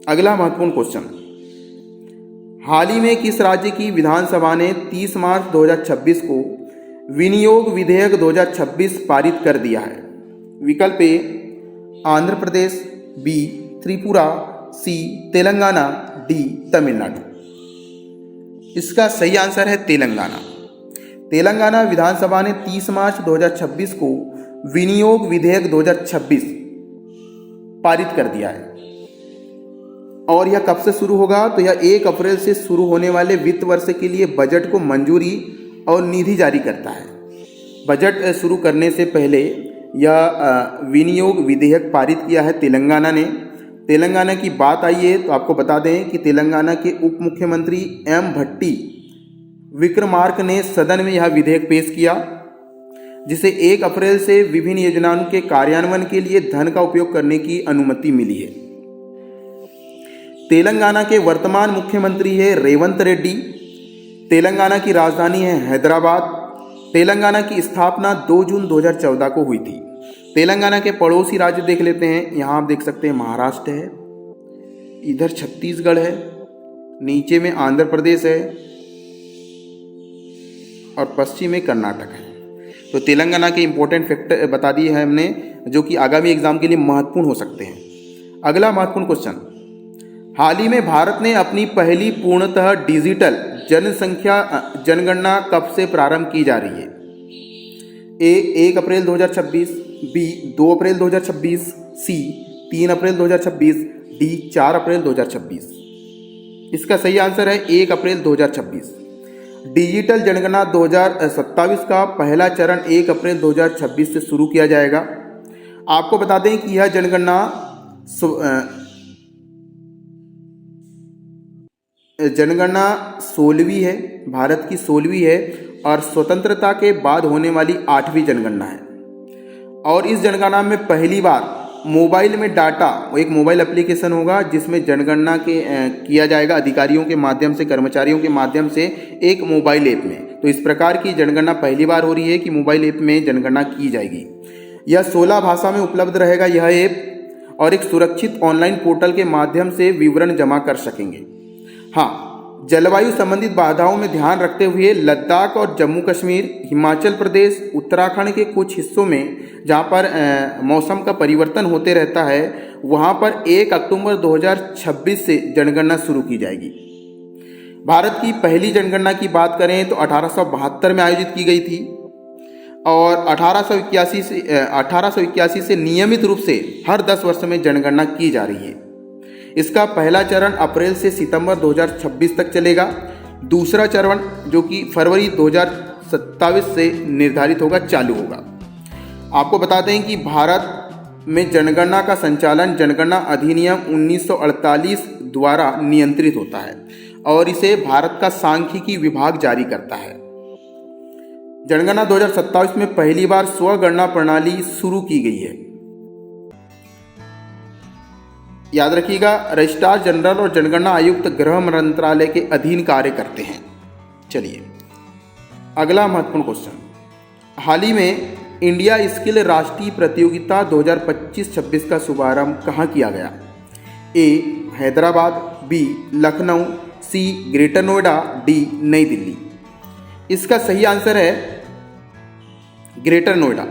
अगला महत्वपूर्ण क्वेश्चन, हाल ही में किस राज्य की विधानसभा ने 30 मार्च 2026 को विनियोग विधेयक 2026 पारित कर दिया है? विकल्प ए आंध्र प्रदेश, बी त्रिपुरा, सी तेलंगाना, डी तमिलनाडु। इसका सही आंसर है तेलंगाना। तेलंगाना विधानसभा ने 30 मार्च 2026 को विनियोग विधेयक 2026 पारित कर दिया है। और यह कब से शुरू होगा? तो यह 1 अप्रैल से शुरू होने वाले वित्त वर्ष के लिए बजट को मंजूरी और निधि जारी करता है। बजट शुरू करने से पहले यह विनियोग विधेयक पारित किया है तेलंगाना ने। तेलंगाना की बात आई है तो आपको बता दें कि तेलंगाना के उप मुख्यमंत्री एम भट्टी विक्रमार्क ने सदन में यह विधेयक पेश किया, जिसे 1 अप्रैल से विभिन्न योजनाओं के कार्यान्वयन के लिए धन का उपयोग करने की अनुमति मिली है। तेलंगाना के वर्तमान मुख्यमंत्री है रेवंत रेड्डी। तेलंगाना की राजधानी है हैदराबाद। तेलंगाना की स्थापना 2 जून 2014 को हुई थी। तेलंगाना के पड़ोसी राज्य देख लेते हैं। यहाँ आप देख सकते हैं महाराष्ट्र है, इधर छत्तीसगढ़ है, नीचे में आंध्र प्रदेश है और पश्चिम में कर्नाटक है। तो तेलंगाना के इंपॉर्टेंट फैक्टर बता दिए हैं हमने, जो कि आगामी एग्जाम के लिए महत्वपूर्ण हो सकते हैं। अगला महत्वपूर्ण क्वेश्चन, हाल ही में भारत ने अपनी पहली पूर्णतः डिजिटल जनगणना कब से प्रारंभ की जा रही है? ए 1 अप्रैल 2026, बी 2 अप्रैल 2026, सी 3 अप्रैल 2026, डी 4 अप्रैल 2026। इसका सही आंसर है 1 अप्रैल 2026। डिजिटल जनगणना 2027 का पहला चरण 1 अप्रैल 2026 से शुरू किया जाएगा। आपको बता दें कि यह जनगणना जनगणना 16वीं है, भारत की 16वीं है और स्वतंत्रता के बाद होने वाली 8वीं जनगणना है। और इस जनगणना में पहली बार मोबाइल में डाटा, एक मोबाइल एप्लीकेशन होगा जिसमें जनगणना किया जाएगा अधिकारियों के माध्यम से, कर्मचारियों के माध्यम से एक मोबाइल ऐप में। तो इस प्रकार की जनगणना पहली बार हो रही है कि मोबाइल ऐप में जनगणना की जाएगी। यह 16 भाषा में उपलब्ध रहेगा यह ऐप, और एक सुरक्षित ऑनलाइन पोर्टल के माध्यम से विवरण जमा कर सकेंगे। हाँ, जलवायु संबंधित बाधाओं में ध्यान रखते हुए लद्दाख और जम्मू कश्मीर, हिमाचल प्रदेश, उत्तराखंड के कुछ हिस्सों में जहाँ पर मौसम का परिवर्तन होते रहता है, वहाँ पर 1 अक्टूबर 2026 से जनगणना शुरू की जाएगी। भारत की पहली जनगणना की बात करें तो 1872 में आयोजित की गई थी और 1881 से नियमित रूप से हर 10 वर्ष में जनगणना की जा रही है। इसका पहला चरण अप्रैल से सितंबर 2026 तक चलेगा। दूसरा चरण जो कि फरवरी 2027 से निर्धारित होगा, चालू होगा। आपको बता दें कि भारत में जनगणना का संचालन जनगणना अधिनियम 1948 द्वारा नियंत्रित होता है और इसे भारत का सांख्यिकी विभाग जारी करता है। जनगणना 2027 में पहली बार स्वगणना प्रणाली शुरू की गई है। याद रखिएगा, रजिस्ट्रार जनरल और जनगणना आयुक्त गृह मंत्रालय के अधीन कार्य करते हैं। चलिए अगला महत्वपूर्ण क्वेश्चन, हाल ही में इंडिया स्किल राष्ट्रीय प्रतियोगिता 2025-26 का शुभारंभ कहाँ किया गया? ए हैदराबाद, बी लखनऊ, सी ग्रेटर नोएडा, डी नई दिल्ली। इसका सही आंसर है ग्रेटर नोएडा।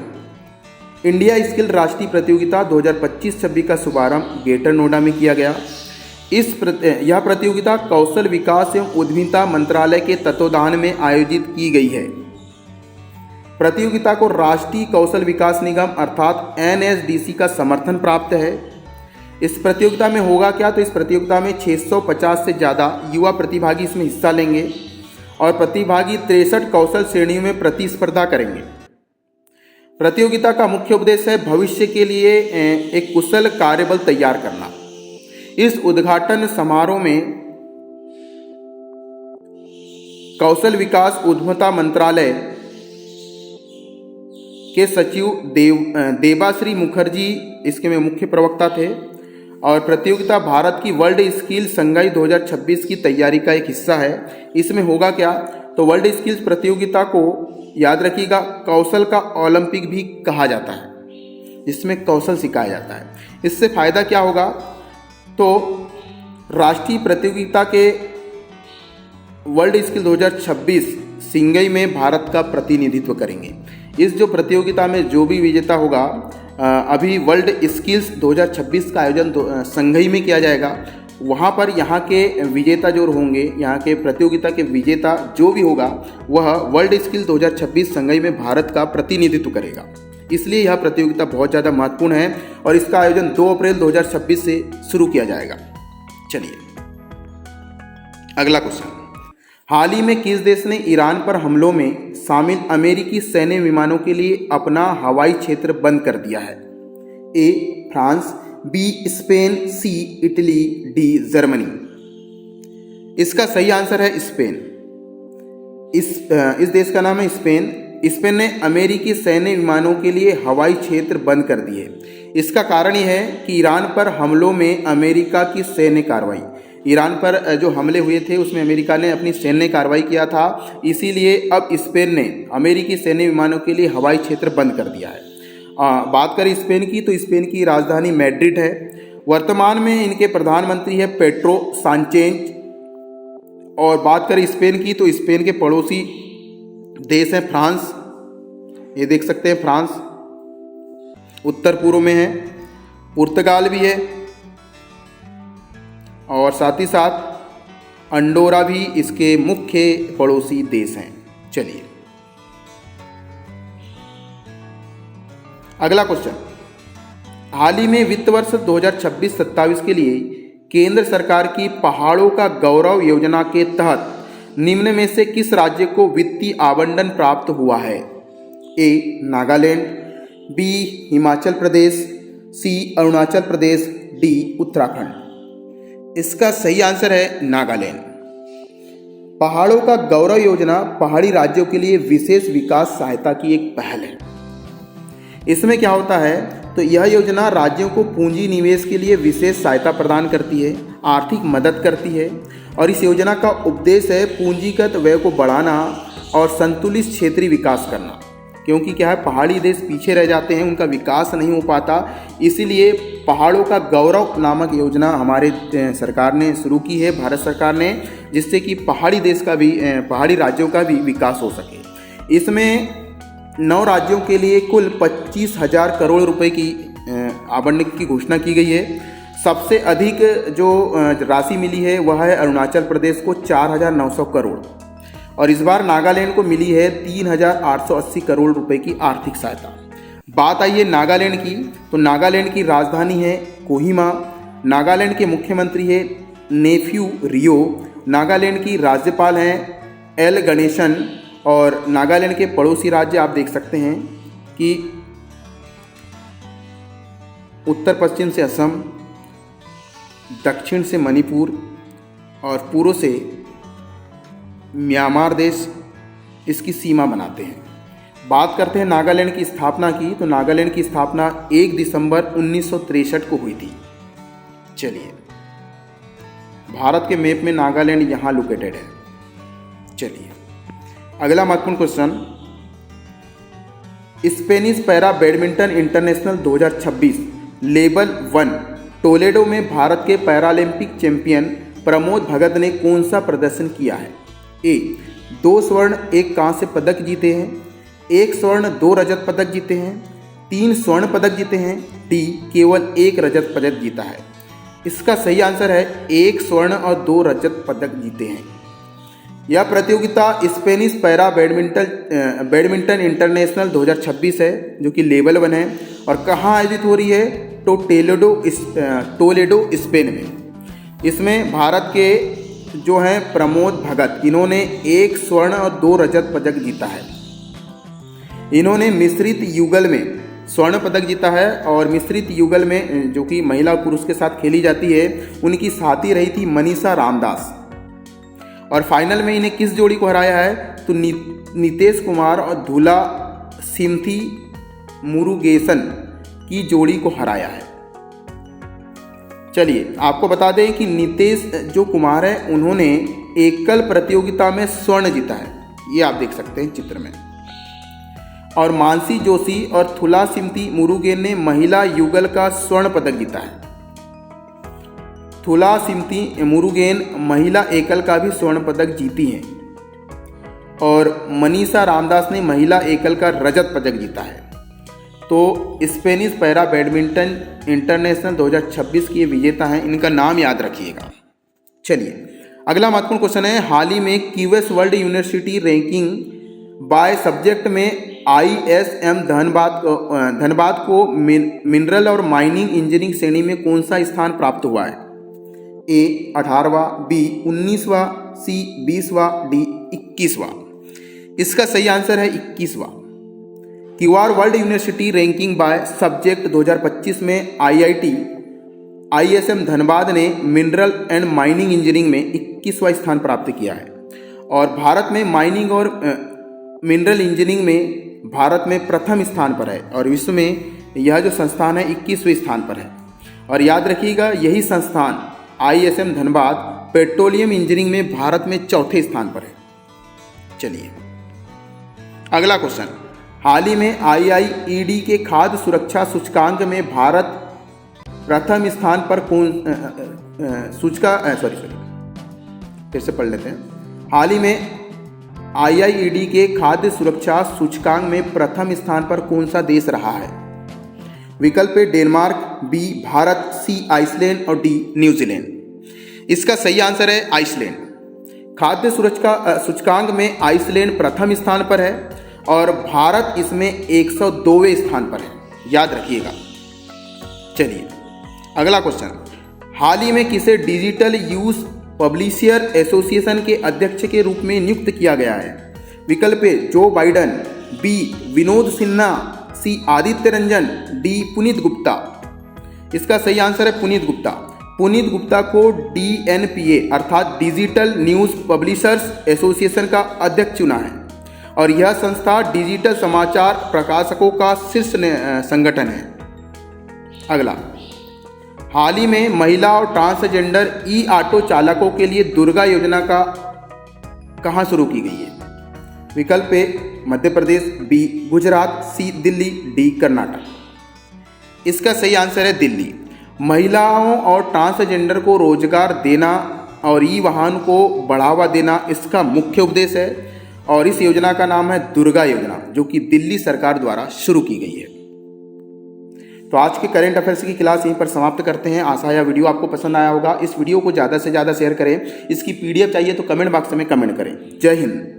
इंडिया स्किल राष्ट्रीय प्रतियोगिता 2025-26 का शुभारंभ ग्रेटर नोएडा में किया गया। यह प्रतियोगिता कौशल विकास एवं उद्यमिता मंत्रालय के तत्वावधान में आयोजित की गई है। प्रतियोगिता को राष्ट्रीय कौशल विकास निगम अर्थात NSDC का समर्थन प्राप्त है। इस प्रतियोगिता में होगा क्या, तो इस प्रतियोगिता में 650 से ज़्यादा युवा प्रतिभागी इसमें हिस्सा लेंगे और प्रतिभागी 63 कौशल श्रेणियों में प्रतिस्पर्धा करेंगे। प्रतियोगिता का मुख्य उद्देश्य है भविष्य के लिए एक कुशल कार्यबल तैयार करना। इस उद्घाटन समारोह में कौशल विकास उद्यमिता मंत्रालय के सचिव देबाश्री मुखर्जी इसके में मुख्य प्रवक्ता थे और प्रतियोगिता भारत की वर्ल्ड स्किल संघाई 2026 की तैयारी का एक हिस्सा है। इसमें होगा क्या, तो वर्ल्ड स्किल्स प्रतियोगिता को याद रखिएगा कौशल का ओलंपिक भी कहा जाता है, जिसमें कौशल सिखाया जाता है। इससे फायदा क्या होगा, तो राष्ट्रीय प्रतियोगिता के वर्ल्ड स्किल 2026 सिंघई में भारत का प्रतिनिधित्व करेंगे। इस जो प्रतियोगिता में जो भी विजेता होगा, अभी वर्ल्ड स्किल्स 2026 का आयोजन संघई में किया जाएगा, वहाँ पर यहाँ के विजेता जो होंगे, यहाँ के प्रतियोगिता के विजेता जो भी होगा वह वर्ल्ड स्किल 2026 संघई में भारत का प्रतिनिधित्व करेगा। इसलिए यह प्रतियोगिता बहुत ज़्यादा महत्वपूर्ण है और इसका आयोजन 2 अप्रैल 2026 से शुरू किया जाएगा। चलिए अगला क्वेश्चन, हाल ही में किस देश ने ईरान पर हमलों में शामिल अमेरिकी सैन्य विमानों के लिए अपना हवाई क्षेत्र बंद कर दिया है? A France, B Spain, C Italy, D Germany. इसका सही आंसर है स्पेन। इस देश का नाम है स्पेन। स्पेन ने अमेरिकी सैन्य विमानों के लिए हवाई क्षेत्र बंद कर दिए। इसका कारण यह है कि ईरान पर हमलों में अमेरिका की सैन्य कार्रवाई, ईरान पर जो हमले हुए थे उसमें अमेरिका ने अपनी सैन्य कार्रवाई किया था, इसीलिए अब स्पेन ने अमेरिकी सैन्य विमानों के लिए हवाई क्षेत्र बंद कर दिया है। बात करें स्पेन की, तो स्पेन की राजधानी मैड्रिड है। वर्तमान में इनके प्रधानमंत्री है पेड्रो साnchez। और बात करें स्पेन की, तो स्पेन के पड़ोसी देश है फ्रांस। ये देख सकते हैं फ्रांस उत्तर पूर्व में है, पुर्तगाल भी है और साथ ही साथ अंडोरा भी इसके मुख्य पड़ोसी देश हैं। चलिए अगला क्वेश्चन, हाल ही में वित्त वर्ष 2026-27 के लिए केंद्र सरकार की पहाड़ों का गौरव योजना के तहत निम्न में से किस राज्य को वित्तीय आवंटन प्राप्त हुआ है? ए नागालैंड, बी हिमाचल प्रदेश, सी अरुणाचल प्रदेश, डी उत्तराखंड। इसका सही आंसर है नागालैंड। पहाड़ों का गौरव योजना पहाड़ी राज्यों के लिए विशेष विकास सहायता की एक पहल है। इसमें क्या होता है, तो यह योजना राज्यों को पूंजी निवेश के लिए विशेष सहायता प्रदान करती है, आर्थिक मदद करती है और इस योजना का उद्देश्य है पूंजीगत व्यय को बढ़ाना और संतुलित क्षेत्रीय विकास करना। क्योंकि क्या है, पहाड़ी देश पीछे रह जाते हैं, उनका विकास नहीं हो पाता, इसीलिए पहाड़ों का गौरव नामक योजना हमारे सरकार ने शुरू की है, भारत सरकार ने, जिससे कि पहाड़ी देश का भी, पहाड़ी राज्यों का भी विकास हो सके। इसमें 9 राज्यों के लिए कुल 25,000 करोड़ रुपए की आवंटन की घोषणा की गई है। सबसे अधिक जो राशि मिली है वह है अरुणाचल प्रदेश को 4,900 करोड़ और इस बार नागालैंड को मिली है 3,880 करोड़ रुपए की आर्थिक सहायता। बात आई है नागालैंड की, तो नागालैंड की राजधानी है कोहिमा। नागालैंड के मुख्यमंत्री है नेफ्यू रियो। नागालैंड की राज्यपाल हैं एल गणेशन और नागालैंड के पड़ोसी राज्य आप देख सकते हैं कि उत्तर पश्चिम से असम, दक्षिण से मणिपुर और पूर्व से म्यांमार देश इसकी सीमा बनाते हैं। बात करते हैं नागालैंड की स्थापना की, तो नागालैंड की स्थापना 1 दिसंबर 1963 को हुई थी। चलिए, भारत के मैप में नागालैंड यहाँ लोकेटेड है। चलिए अगला महत्वपूर्ण question, Spanish para badminton international 2026 level 1 Toledo में भारत के पैरालंपिक चैंपियन प्रमोद भगत ने कौन सा प्रदर्शन किया है? ए 2 स्वर्ण 1 कांस्य पदक जीते हैं, 1 स्वर्ण 2 रजत पदक जीते हैं, 3 स्वर्ण पदक जीते हैं, डी केवल 1 रजत पदक जीता है। इसका सही आंसर है 1 स्वर्ण और 2 रजत पदक जीते हैं। यह प्रतियोगिता स्पेनिश पैरा बैडमिंटन इंटरनेशनल 2026 है, जो कि लेवल 1 है और कहाँ आयोजित हो रही है? टोलेडो स्पेन में। इसमें भारत के जो हैं प्रमोद भगत, इन्होंने 1 स्वर्ण और 2 रजत पदक जीता है। इन्होंने मिश्रित युगल में स्वर्ण पदक जीता है और मिश्रित युगल में जो कि महिला और पुरुष के साथ खेली जाती है, उनकी साथी रही थी मनीषा रामदास। और फाइनल में इन्हें किस जोड़ी को हराया है, तो नितेश कुमार और धुला सिम्थी मुरुगेसन की जोड़ी को हराया है। चलिए आपको बता दें कि नितेश जो कुमार है, उन्होंने एकल प्रतियोगिता में स्वर्ण जीता है, ये आप देख सकते हैं चित्र में। और मानसी जोशी और थुला सिम्थी मुरुगेन ने महिला युगल का स्वर्ण पदक जीता है। थुला सिम्थी मुरुगेन महिला एकल का भी स्वर्ण पदक जीती हैं और मनीषा रामदास ने महिला एकल का रजत पदक जीता है। तो स्पेनिश पैरा बैडमिंटन इंटरनेशनल 2026 की ये विजेता हैं, इनका नाम याद रखिएगा। चलिए अगला महत्वपूर्ण क्वेश्चन है, हाल ही में QS world university ranking by subject में ISM धनबाद को मिनरल और माइनिंग इंजीनियरिंग श्रेणी में कौन सा स्थान प्राप्त हुआ है? A 18वां, B 19वां, C 20वां, D 21वां। इसका सही आंसर है 21वां। QR world university ranking by subject 2025 में ISM धनबाद ने मिनरल एंड माइनिंग इंजीनियरिंग में 21वां स्थान प्राप्त किया है। और भारत में माइनिंग और मिनरल इंजीनियरिंग में भारत में प्रथम स्थान पर है और विश्व में यह जो संस्थान है 21वें स्थान पर है। और याद रखिएगा, यही संस्थान ISM धनबाद पेट्रोलियम इंजीनियरिंग में भारत में चौथे स्थान पर है। चलिए अगला क्वेश्चन, हाल ही में IIED के खाद्य सुरक्षा सूचकांक में भारत प्रथम स्थान पर फिर से पढ़ लेते हैं। हाल ही में IIED के खाद्य सुरक्षा सूचकांक में प्रथम स्थान पर कौन सा देश रहा है? विकल्प A Denmark, B Bharat, C Iceland और D न्यूजीलैंड। इसका सही आंसर है आइसलैंड। खाद्य सुरक्षा सूचकांक में आइसलैंड प्रथम स्थान पर है और भारत इसमें 102वें स्थान पर है, याद रखिएगा। चलिए अगला क्वेश्चन, हाल ही में किसे डिजिटल यूज पब्लिशर एसोसिएशन के अध्यक्ष के रूप में नियुक्त किया गया है? विकल्प ए जो Biden, B Vinod Sinha, C Aditya Ranjan, D Puneet Gupta. इसका सही आंसर है पुनीत गुप्ता। पुनीत गुप्ता को DNPA अर्थात डिजिटल न्यूज पब्लिशर्स एसोसिएशन का अध्यक्ष चुना है और यह संस्था डिजिटल समाचार प्रकाशकों का शीर्ष संगठन है। अगला, हाल ही में महिला और ट्रांसजेंडर ऑटो चालकों के लिए दुर्गा योजना का कहाँ शुरू की गई है? विकल्प ए Madhya Pradesh, B Gujarat, C Delhi, D Karnataka. इसका सही आंसर है दिल्ली। महिलाओं और ट्रांसजेंडर को रोजगार देना और ई वाहन को बढ़ावा देना इसका मुख्य उद्देश्य है और इस योजना का नाम है दुर्गा योजना, जो कि दिल्ली सरकार द्वारा शुरू की गई है। तो आज के करंट अफेयर्स की क्लास यहीं पर समाप्त करते हैं। आशा है वीडियो आपको पसंद आया होगा। इस वीडियो को ज़्यादा से ज़्यादा शेयर करें। इसकी PDF चाहिए तो कमेंट बॉक्स में कमेंट करें। जय हिंद।